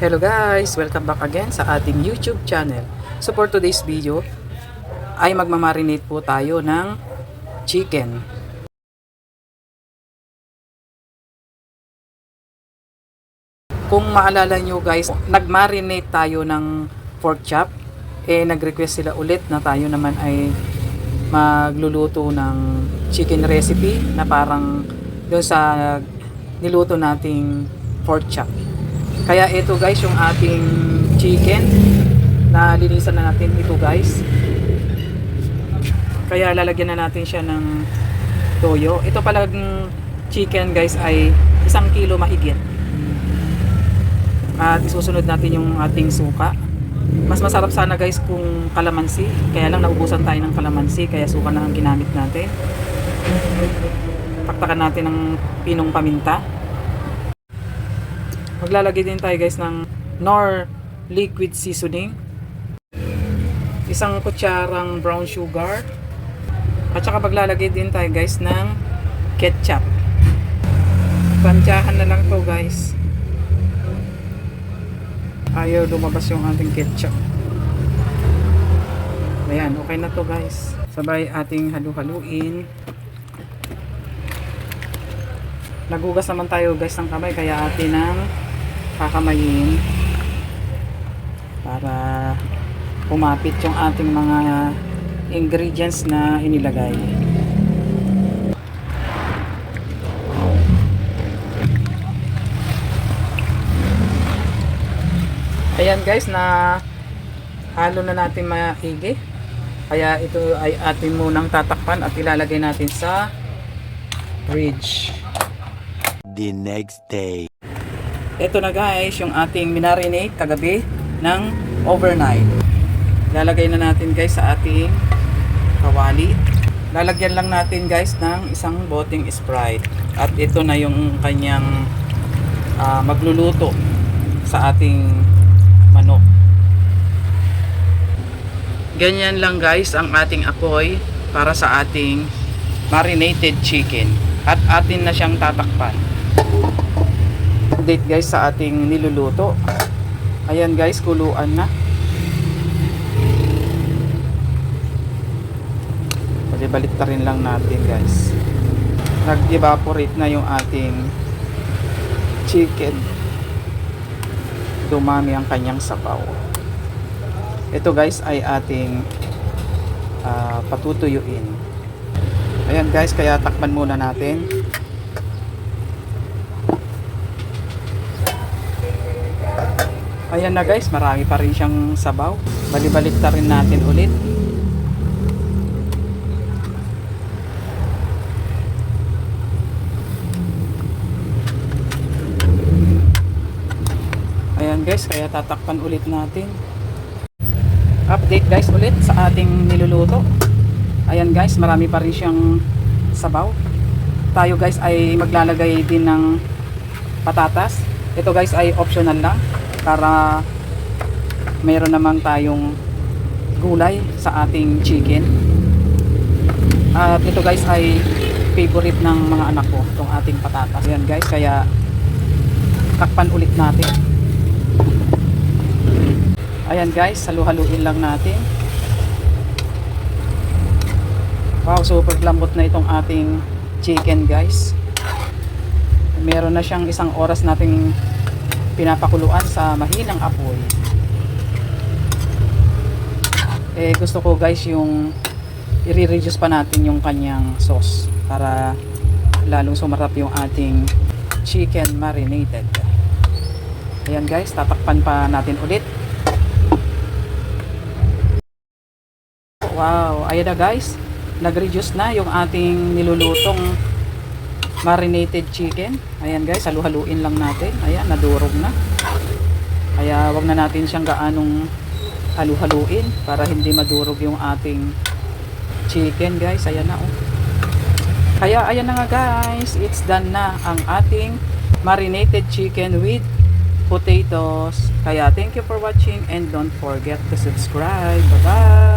Hello guys! Welcome back again sa ating YouTube channel. So for today's video ay magmamarinate po tayo ng chicken. Kung maalala nyo guys, nagmarinate tayo ng pork chop. Nag-request sila ulit na tayo naman ay magluluto ng chicken recipe na parang doon sa niluto nating pork chop. Kaya ito guys yung ating chicken na linisan na natin ito guys. Kaya lalagyan na natin siya ng toyo. Ito palang chicken guys ay 1 kilo mahigit. At isusunod natin yung ating suka. Mas masarap sana guys kung kalamansi. Kaya lang naubusan tayo ng kalamansi. Kaya suka na ang ginamit natin. Taktakan natin ng pinong paminta. Maglalagay din tayo guys ng Knorr liquid seasoning. 1 kutsarang brown sugar. At saka maglalagay din tayo guys ng ketchup. Tansyahan na lang to guys. Ayaw lumabas yung ating ketchup. Ayan, okay na to guys. Sabay ating halu-haluin. Nagugas naman tayo guys ng kamay, kaya atin ang kakamayin para pumapit yung ating mga ingredients na inilagay. Ayan guys, na halo na natin maigi. Kaya ito ay atin munang tatakpan at ilalagay natin sa fridge. The next day. Ito na guys, yung ating minarinate kagabi ng overnight. Lalagay na natin guys sa ating kawali. Lalagyan lang natin guys ng 1 boteng Sprite. At ito na yung kanyang magluluto sa ating manok. Ganyan lang guys ang ating apoy para sa ating marinated chicken. At atin na siyang tatakpan. Update guys sa ating niluluto. Ayan guys, kuluan na. Balik ta rin lang natin guys. Nag-evaporate na yung ating chicken. Dumami ang kanyang sabaw. Ito guys ay ating patutuyuin. Ayan guys, kaya takpan muna natin. Ayan na guys, marami pa rin siyang sabaw. Balibalik ta rin natin ulit. Ayan guys, kaya tatakpan ulit natin. Update guys ulit sa ating niluluto. Ayan guys, marami pa rin siyang sabaw. Tayo guys ay maglalagay din ng patatas. Ito guys ay optional lang para mayroon naman tayong gulay sa ating chicken. At ito guys ay favorite ng mga anak ko, itong ating patatas. Ayan guys, kaya takpan ulit natin. Ayan guys, halu-haluin lang natin. Wow, super lambot na itong ating chicken guys. Meron na siyang 1 oras nating pinapakuluan sa mahinang apoy. Gusto ko guys yung i-reduce pa natin yung kanyang sauce para lalong sumarap yung ating chicken marinated. Ayan guys, tatakpan pa natin ulit. Wow, ayan na guys, nag-reduce na yung ating nilulutong marinated chicken. Ayan guys, halu-haluin lang natin. Ayan, nadurog na. Kaya wag na natin siyang gaanong halu-haluin para hindi madurog yung ating chicken guys. Ayan na oh. Kaya ayan na nga guys, it's done na ang ating marinated chicken with potatoes. Kaya thank you for watching and don't forget to subscribe. Bye bye.